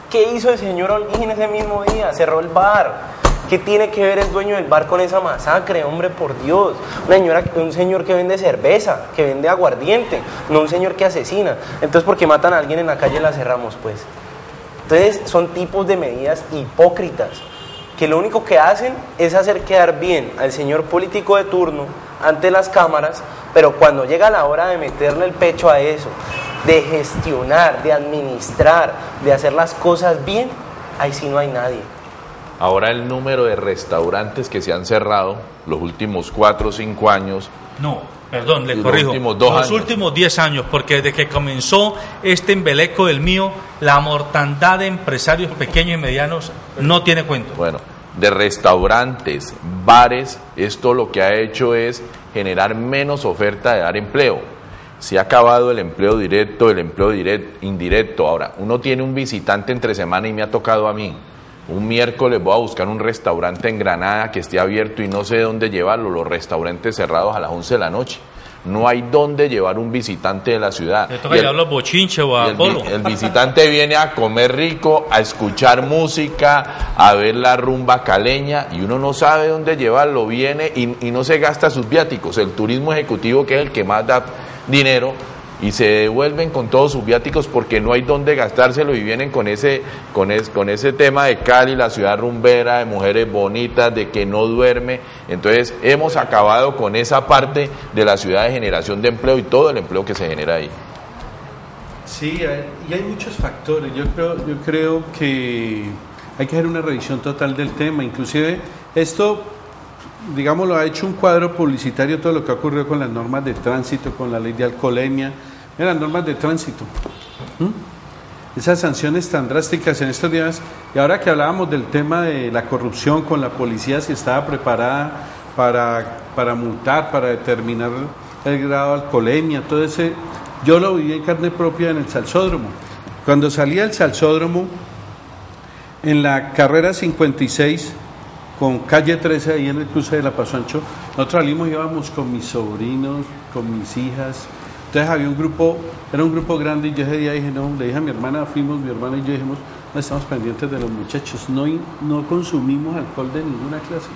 ¿Qué hizo el señor Holguín ese mismo día? Cerró el bar. ¿Qué tiene que ver el dueño del bar con esa masacre? Hombre, por Dios. Un señor que vende cerveza, que vende aguardiente, no un señor que asesina. Entonces, porque matan a alguien en la calle la cerramos, pues. Entonces, son tipos de medidas hipócritas que lo único que hacen es hacer quedar bien al señor político de turno ante las cámaras, pero cuando llega la hora de meterle el pecho a eso, de gestionar, de administrar, de hacer las cosas bien, ahí sí no hay nadie. Ahora el número de restaurantes que se han cerrado los últimos 4 o 5 años. No, perdón, le los corrijo. Últimos 2 los años. últimos 10 años, porque desde que comenzó este embeleco del mío, la mortandad de empresarios pequeños y medianos no tiene cuento. Bueno, de restaurantes, bares, esto lo que ha hecho es generar menos oferta de dar empleo. Se ha acabado el empleo directo, indirecto. Ahora, uno tiene un visitante entre semana y me ha tocado a mí. Un miércoles voy a buscar un restaurante en Granada que esté abierto y no sé dónde llevarlo, los restaurantes cerrados a las 11 de la noche. No hay dónde llevar un visitante de la ciudad. Le toca llevarlo a Bochinche o a Polo. El visitante viene a comer rico, a escuchar música, a ver la rumba caleña y uno no sabe dónde llevarlo, viene y no se gasta sus viáticos. El turismo ejecutivo, que es el que más da dinero, y se devuelven con todos sus viáticos porque no hay dónde gastárselo y vienen con ese tema de Cali, la ciudad rumbera, de mujeres bonitas, de que no duerme. Entonces hemos acabado con esa parte de la ciudad de generación de empleo y todo el empleo que se genera ahí. Sí, y hay muchos factores. Yo creo que hay que hacer una revisión total del tema. Inclusive esto, digamos, lo ha hecho un cuadro publicitario, todo lo que ha ocurrido con las normas de tránsito, con la ley de alcoholemia, las normas de tránsito. Esas sanciones tan drásticas en estos días, y ahora que hablábamos del tema de la corrupción con la policía, si estaba preparada para multar, para determinar el grado de alcoholemia, todo ese, yo lo viví en carne propia en el Salsódromo. Cuando salía el Salsódromo, en la carrera 56, con calle 13, ahí en el cruce de la Paso Ancho, nosotros salimos, íbamos con mis sobrinos, con mis hijas. Entonces había un grupo, era un grupo grande, y yo ese día dije, no, le dije a mi hermana, fuimos, mi hermana y yo dijimos, no, estamos pendientes de los muchachos, no consumimos alcohol de ninguna clase.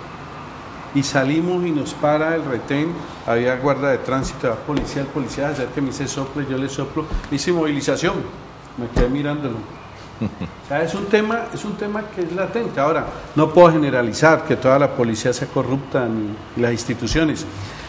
Y salimos y nos para el retén, había guarda de tránsito, el policía se acerca, me dice sople, yo le soplo, me hice movilización, me quedé mirándolo. O sea, es un tema que es latente. Ahora, no puedo generalizar que toda la policía sea corrupta ni las instituciones,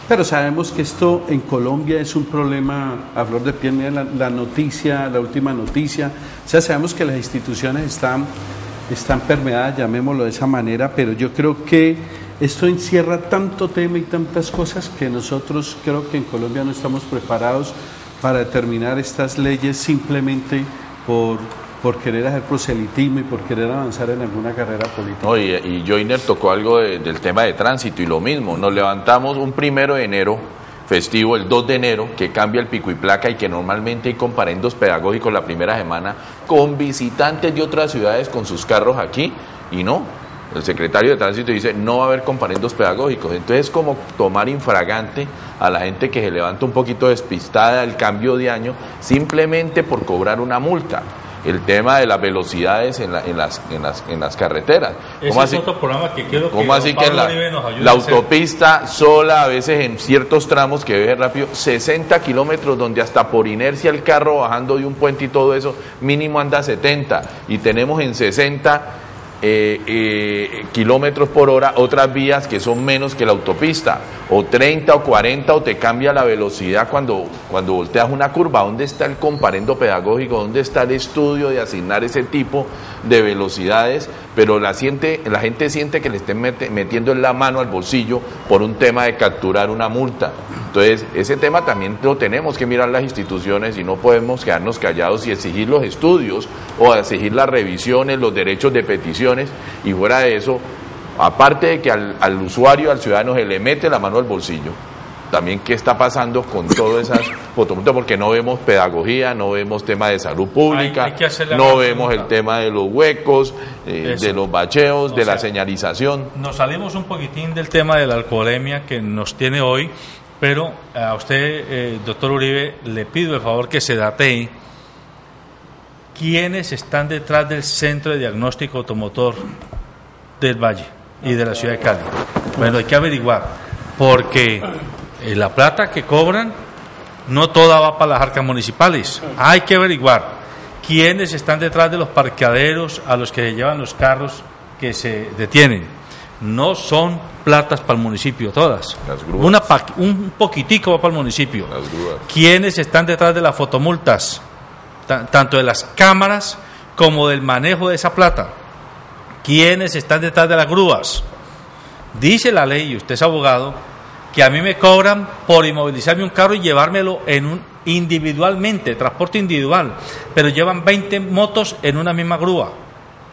pero sabemos que esto en Colombia es un problema a flor de piel. Mira la última noticia, o sea, sabemos que las instituciones están permeadas, llamémoslo de esa manera, pero yo creo que esto encierra tanto tema y tantas cosas que nosotros creo que en Colombia no estamos preparados para determinar estas leyes simplemente por querer hacer proselitismo y por querer avanzar en alguna carrera política. No, y Joyner tocó algo del tema de tránsito y lo mismo, nos levantamos un 1 de enero, festivo, el 2 de enero, que cambia el pico y placa y que normalmente hay comparendos pedagógicos la primera semana con visitantes de otras ciudades con sus carros aquí, y no, El secretario de Tránsito dice, no va a haber comparendos pedagógicos. Entonces es como tomar infragante a la gente que se levanta un poquito despistada al cambio de año simplemente por cobrar una multa. El tema de las velocidades en las carreteras. Ese es otro programa que quiero que ¿cómo así que la autopista sola, a veces en ciertos tramos que ve rápido, 60 kilómetros, donde hasta por inercia el carro bajando de un puente y todo eso, mínimo anda 70, y tenemos en 60 kilómetros por hora otras vías que son menos que la autopista, o 30 o 40, o te cambia la velocidad cuando volteas una curva? ¿Dónde está el comparendo pedagógico? ¿Dónde está el estudio de asignar ese tipo de velocidades? Pero la gente siente que le estén metiendo en la mano al bolsillo por un tema de capturar una multa. Entonces, ese tema también lo tenemos que mirar las instituciones, y no podemos quedarnos callados y exigir los estudios o exigir las revisiones, los derechos de peticiones, y fuera de eso, aparte de que al usuario, al ciudadano se le mete la mano al bolsillo, también qué está pasando con todas esas fotomultas, porque no vemos pedagogía, no vemos tema de salud pública, no vemos el tema de los huecos, de los bacheos, de la señalización. Nos salimos un poquitín del tema de la alcoholemia que nos tiene hoy, pero a usted, doctor Uribe, le pido el favor que se datee quiénes están detrás del Centro de Diagnóstico Automotor del Valle y de la ciudad de Cali. Bueno, hay que averiguar, porque la plata que cobran no toda va para las arcas municipales. Hay que averiguar quiénes están detrás de los parqueaderos a los que se llevan los carros que se detienen. No son platas para el municipio todas. Las grúas. Un poquitico va para el municipio. Las grúas. ¿Quiénes están detrás de las fotomultas? Tanto de las cámaras como del manejo de esa plata. ¿Quiénes están detrás de las grúas? Dice la ley, y usted es abogado, que a mí me cobran por inmovilizarme un carro y llevármelo individualmente, transporte individual, pero llevan 20 motos en una misma grúa.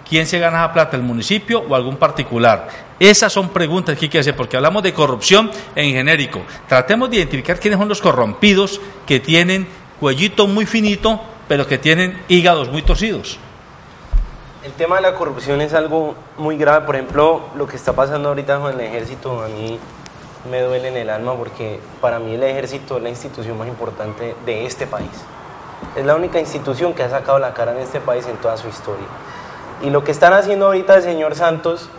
¿Quién se gana esa plata, el municipio o algún particular? Esas son preguntas que hay que hacer, porque hablamos de corrupción en genérico. Tratemos de identificar quiénes son los corrompidos que tienen cuellito muy finito, pero que tienen hígados muy torcidos. El tema de la corrupción es algo muy grave. Por ejemplo, lo que está pasando ahorita con el ejército, a mí me duele en el alma, porque para mí el ejército es la institución más importante de este país. Es la única institución que ha sacado la cara en este país en toda su historia. Y lo que están haciendo ahorita el señor Santos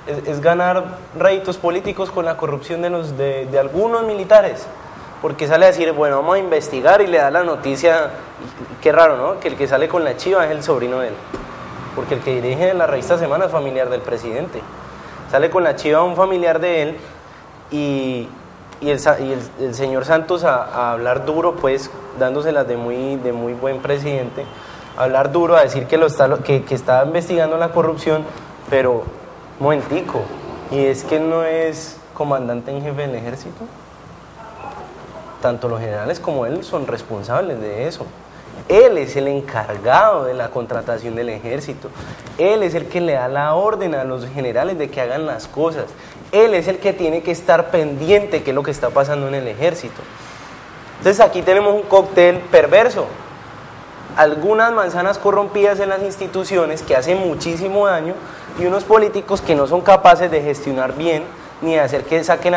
es ganar réditos políticos con la corrupción de algunos militares, porque sale a decir, bueno, vamos a investigar, y le da la noticia, qué raro, ¿no?, que el que sale con la chiva es el sobrino de él, porque el que dirige la revista Semana es familiar del presidente. Sale con la chiva un familiar de él, y el señor Santos a hablar duro, pues dándoselas de muy buen presidente, a hablar duro, a decir que está investigando la corrupción, pero momentico, y es que no es comandante en jefe del ejército. Tanto los generales como él son responsables de eso. Él es el encargado de la contratación del ejército. Él es el que le da la orden a los generales de que hagan las cosas. Él es el que tiene que estar pendiente de qué es lo que está pasando en el ejército. Entonces aquí tenemos un cóctel perverso. Algunas manzanas corrompidas en las instituciones que hacen muchísimo daño, y unos políticos que no son capaces de gestionar bien ni de hacer que salgan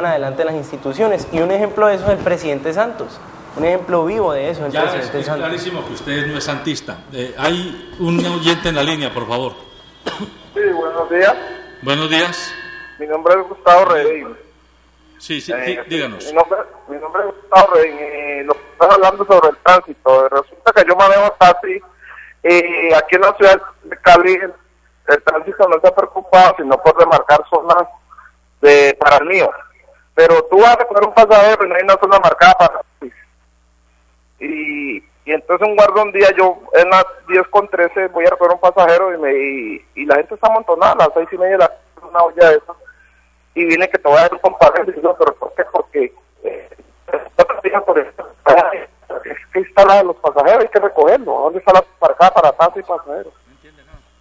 adelante las instituciones. Y un ejemplo de eso es el presidente Santos. Un ejemplo vivo de eso es el presidente Santos. Es clarísimo que usted no es santista. Hay un oyente en la línea, por favor. Sí, buenos días. Buenos días. Mi nombre es Gustavo Redín. Sí, díganos. Mi nombre es Gustavo Redín. Lo que estás hablando sobre el tránsito. Resulta que yo manejo taxi. Aquí en la ciudad de Cali el tránsito no está preocupado, sino por remarcar zonas para el mío. Pero tú vas a recoger un pasajero y no hay una zona marcada para taxis. Y entonces un guarda un día, yo en las 10:13 voy a recoger un pasajero y la gente está amontonada a las 6:30 de la tarde, una olla de esas, y viene que te voy a dar un compadre, y digo, ¿pero por qué? Porque es que está la de los pasajeros, hay que recogerlo. ¿Dónde está la marcada para taxi y pasajeros?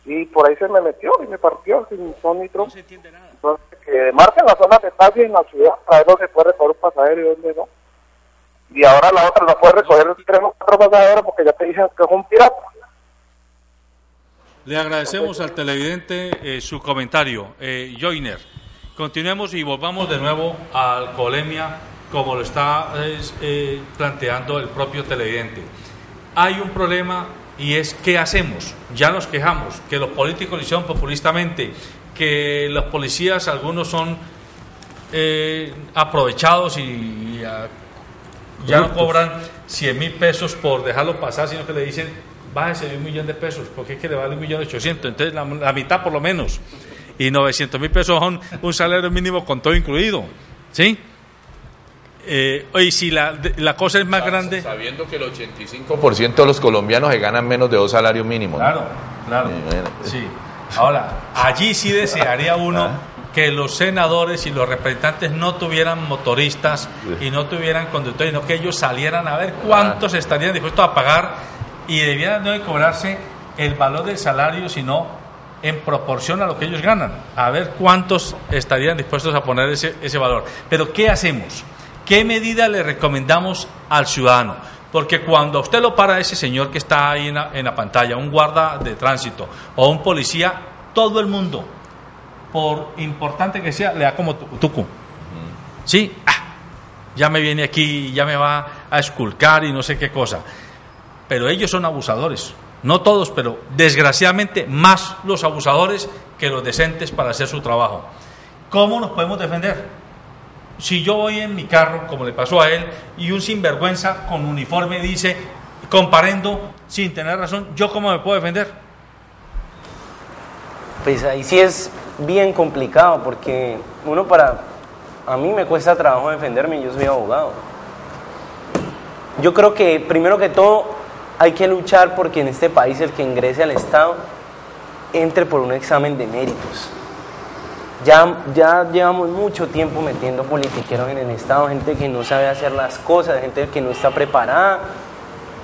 Y por ahí se me metió y me partió sin son ni tronco. No se entiende nada. Entonces, que marquen las zonas de taxi en la ciudad para ver dónde puede recoger un pasajero y dónde no. Y ahora la otra no puede recoger 3 o 4 pasajeros porque ya te dicen que es un pirata. Le agradecemos al televidente su comentario. Joyner, continuemos y volvamos de nuevo a alcoholemia, como lo está planteando el propio televidente. Hay un problema y es ¿qué hacemos? Ya nos quejamos, que los políticos lo hicieron populistamente, que los policías, algunos son aprovechados y ya no cobran 100.000 pesos por dejarlo pasar, sino que le dicen, bájese de 1.000.000 de pesos, porque es que le vale 1.800.000, entonces la mitad por lo menos, y 900.000 pesos son un salario mínimo con todo incluido, ¿sí? Oye, si la cosa es más grande... Sabiendo que el 85% de los colombianos se ganan menos de 2 salarios mínimos. Claro, claro, sí. Ahora, allí sí desearía uno que los senadores y los representantes no tuvieran motoristas y no tuvieran conductores, sino que ellos salieran a ver cuántos estarían dispuestos a pagar y debieran no de cobrarse el valor del salario, sino en proporción a lo que ellos ganan, a ver cuántos estarían dispuestos a poner ese valor. Pero ¿qué hacemos? ¿Qué medida le recomendamos al ciudadano? Porque cuando a usted lo para ese señor que está ahí en la pantalla, un guarda de tránsito o un policía, todo el mundo, por importante que sea, le da como tucu. ¿Sí? Ya me viene aquí, ya me va a esculcar y no sé qué cosa. Pero ellos son abusadores. No todos, pero desgraciadamente más los abusadores que los decentes para hacer su trabajo. ¿Cómo nos podemos defender? Si yo voy en mi carro, como le pasó a él, y un sinvergüenza con uniforme dice, comparendo, sin tener razón, ¿yo cómo me puedo defender? Pues ahí sí es bien complicado, porque a mí me cuesta trabajo defenderme, yo soy abogado. Yo creo que, primero que todo, hay que luchar porque en este país el que ingrese al Estado entre por un examen de méritos. Ya llevamos mucho tiempo metiendo politiqueros en el Estado, gente que no sabe hacer las cosas, gente que no está preparada.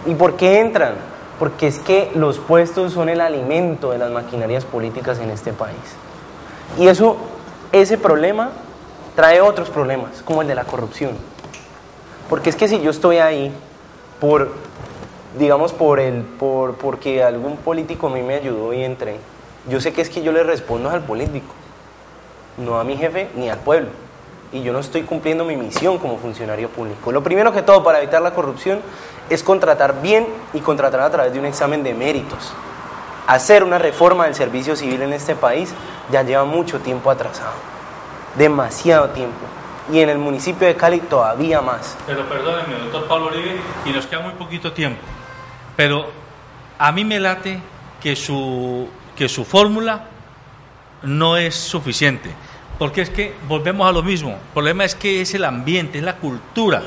¿Y por qué entran? Porque es que los puestos son el alimento de las maquinarias políticas en este país. Y ese problema trae otros problemas, como el de la corrupción. Porque es que si yo estoy ahí porque algún político a mí me ayudó y entré, yo sé que es que yo le respondo al político, no a mi jefe ni al pueblo, y yo no estoy cumpliendo mi misión como funcionario público. Lo primero que todo para evitar la corrupción es contratar bien y contratar a través de un examen de méritos. Hacer una reforma del servicio civil en este país ya lleva mucho tiempo atrasado, demasiado tiempo, y en el municipio de Cali todavía más. Pero perdónenme, doctor Pablo Uribe, y nos queda muy poquito tiempo, pero a mí me late que su fórmula no es suficiente, porque es que volvemos a lo mismo. El problema es que es el ambiente, es la cultura,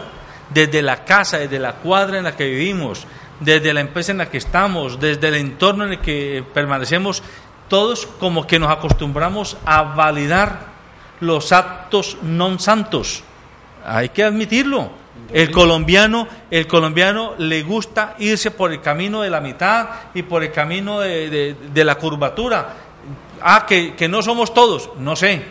desde la casa, desde la cuadra en la que vivimos, desde la empresa en la que estamos, desde el entorno en el que permanecemos, todos como que nos acostumbramos a validar los actos non santos. Hay que admitirlo. El colombiano le gusta irse por el camino de la mitad y por el camino de la curvatura. Que no somos todos, no sé,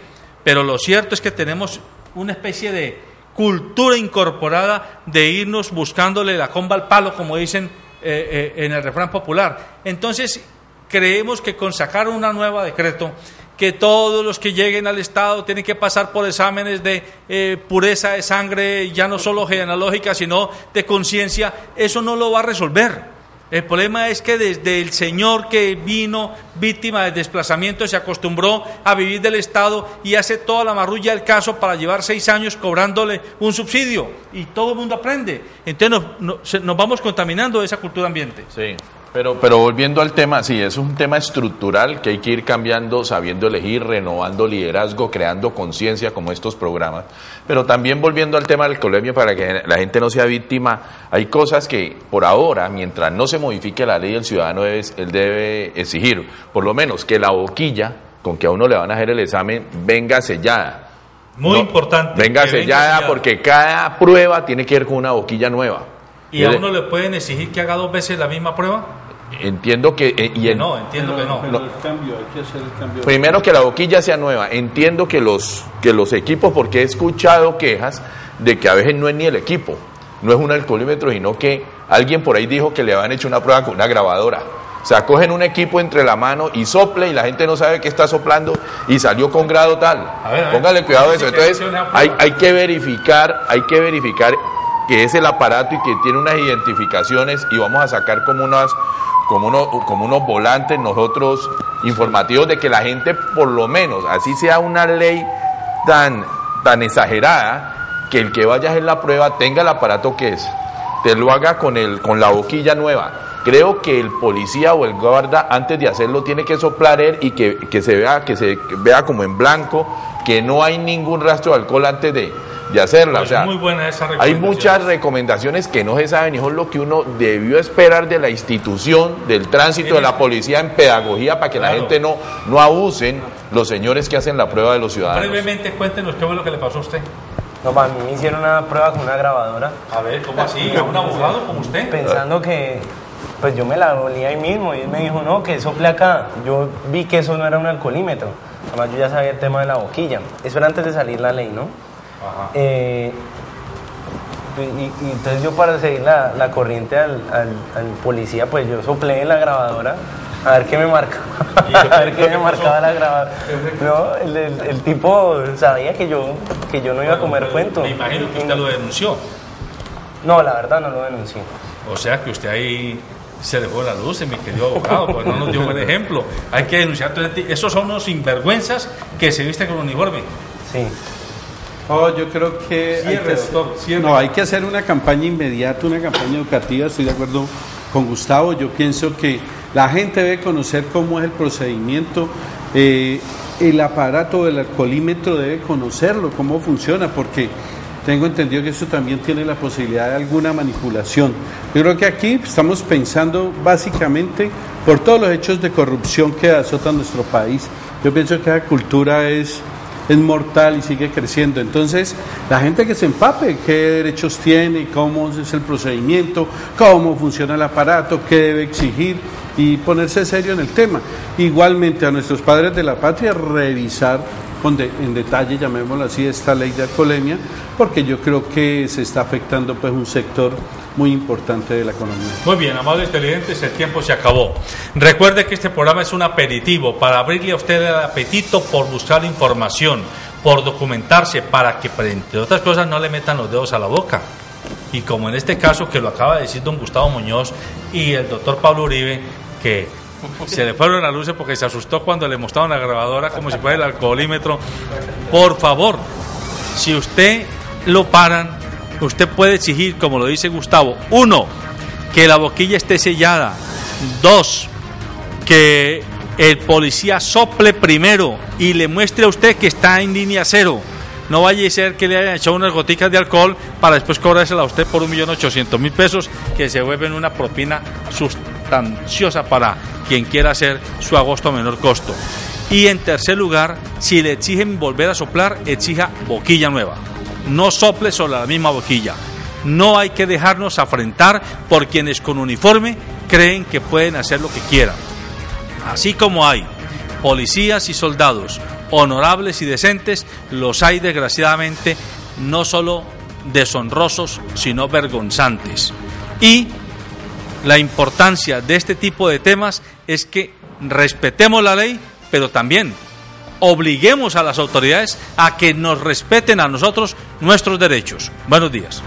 pero lo cierto es que tenemos una especie de cultura incorporada de irnos buscándole la comba al palo, como dicen en el refrán popular. Entonces creemos que con sacar una nueva decreto, que todos los que lleguen al Estado tienen que pasar por exámenes de pureza de sangre, ya no solo genealógica, sino de conciencia, eso no lo va a resolver. El problema es que desde el señor que vino víctima de desplazamiento se acostumbró a vivir del Estado y hace toda la marrulla del caso para llevar 6 años cobrándole un subsidio, y todo el mundo aprende. Entonces nos vamos contaminando de esa cultura ambiente. Sí. Pero volviendo al tema, sí, es un tema estructural que hay que ir cambiando, sabiendo elegir, renovando liderazgo, creando conciencia como estos programas. Pero también volviendo al tema del alcoholemia, para que la gente no sea víctima, hay cosas que por ahora, mientras no se modifique la ley, el ciudadano debe exigir, por lo menos que la boquilla con que a uno le van a hacer el examen venga sellada. Muy importante. Venga sellada, porque cada prueba tiene que ir con una boquilla nueva. ¿Y a uno le pueden exigir que haga 2 veces la misma prueba? Entiendo que... entiendo que no. Pero el cambio, hay que hacer el cambio. Primero, que la boquilla sea nueva. Entiendo que los equipos, porque he escuchado quejas de que a veces no es ni el equipo, no es un alcoholímetro, sino que alguien por ahí dijo que le habían hecho una prueba con una grabadora. O sea, cogen un equipo entre la mano y sople y la gente no sabe que está soplando y salió con grado tal. A ver. Póngale cuidado a eso. Entonces, hay que verificar que es el aparato y que tiene unas identificaciones y vamos a sacar como unos volantes nosotros informativos de que la gente, por lo menos, así sea una ley tan exagerada, que el que vaya a hacer la prueba tenga el aparato que es, te lo haga con la boquilla nueva. Creo que el policía o el guarda antes de hacerlo tiene que soplar él y que se vea como en blanco, que no hay ningún rastro de alcohol antes de hacerla. Pues o sea, muy buena esa hay recomendación. muchas recomendaciones que no se saben y eso es lo que uno debió esperar de la institución, del tránsito, de la policía en pedagogía, para que la gente no abusen los señores que hacen la prueba de los ciudadanos. Brevemente, cuéntenos qué fue lo que le pasó a usted. No, a mí me hicieron una prueba con una grabadora. A ver, ¿cómo así? ¿A un abogado como usted? Pensando que, pues yo me la olía ahí mismo y él me dijo, no, que sople acá. Yo vi que eso no era un alcoholímetro. Además, yo ya sabía el tema de la boquilla. Eso era antes de salir la ley, ¿no? Ajá. Y entonces yo, para seguir la corriente al policía, pues yo soplé en la grabadora a ver qué me marcaba. A ver qué me marcaba la grabadora. No, el tipo sabía que yo no iba a comer cuento. Me imagino que usted lo denunció. No, la verdad no lo denuncié. O sea que usted ahí se le fue la luz, mi querido abogado, pues no nos dio buen ejemplo. Hay que denunciar. Esos son unos sinvergüenzas que se visten con uniforme. Sí. Oh, yo creo que hay que hacer una campaña inmediata, una campaña educativa. Estoy de acuerdo con Gustavo. Yo pienso que la gente debe conocer cómo es el procedimiento, el aparato del alcoholímetro debe conocerlo, cómo funciona, porque tengo entendido que eso también tiene la posibilidad de alguna manipulación. Yo creo que aquí estamos pensando básicamente por todos los hechos de corrupción que azotan nuestro país. Yo pienso que la cultura es mortal y sigue creciendo. Entonces, la gente que se empape, qué derechos tiene, cómo es el procedimiento, cómo funciona el aparato, qué debe exigir y ponerse serio en el tema. Igualmente a nuestros padres de la patria revisar en detalle, llamémoslo así, esta ley de alcoholemia, porque yo creo que se está afectando pues un sector muy importante de la economía. Muy bien, amables televidentes, el tiempo se acabó. Recuerde que este programa es un aperitivo para abrirle a usted el apetito por buscar información, por documentarse, para que, entre otras cosas, no le metan los dedos a la boca. Y como en este caso que lo acaba de decir don Gustavo Muñoz y el doctor Pablo Uribe, que se le fueron las luces porque se asustó cuando le mostraron la grabadora como si fuera el alcoholímetro. Por favor, si usted lo paran, usted puede exigir, como lo dice Gustavo, 1, que la boquilla esté sellada, 2, que el policía sople primero y le muestre a usted que está en línea cero. No vaya a ser que le hayan echado unas goticas de alcohol para después cobrársela a usted por 1.800.000 pesos, que se vuelven una propina sustanciosa para quien quiera hacer su agosto a menor costo. Y en tercer lugar, si le exigen volver a soplar, exija boquilla nueva. No sople sobre la misma boquilla. No hay que dejarnos afrentar por quienes con uniforme creen que pueden hacer lo que quieran. Así como hay policías y soldados honorables y decentes, los hay desgraciadamente no solo deshonrosos, sino vergonzantes. Y la importancia de este tipo de temas es que respetemos la ley, pero también obliguemos a las autoridades a que nos respeten a nosotros nuestros derechos. Buenos días.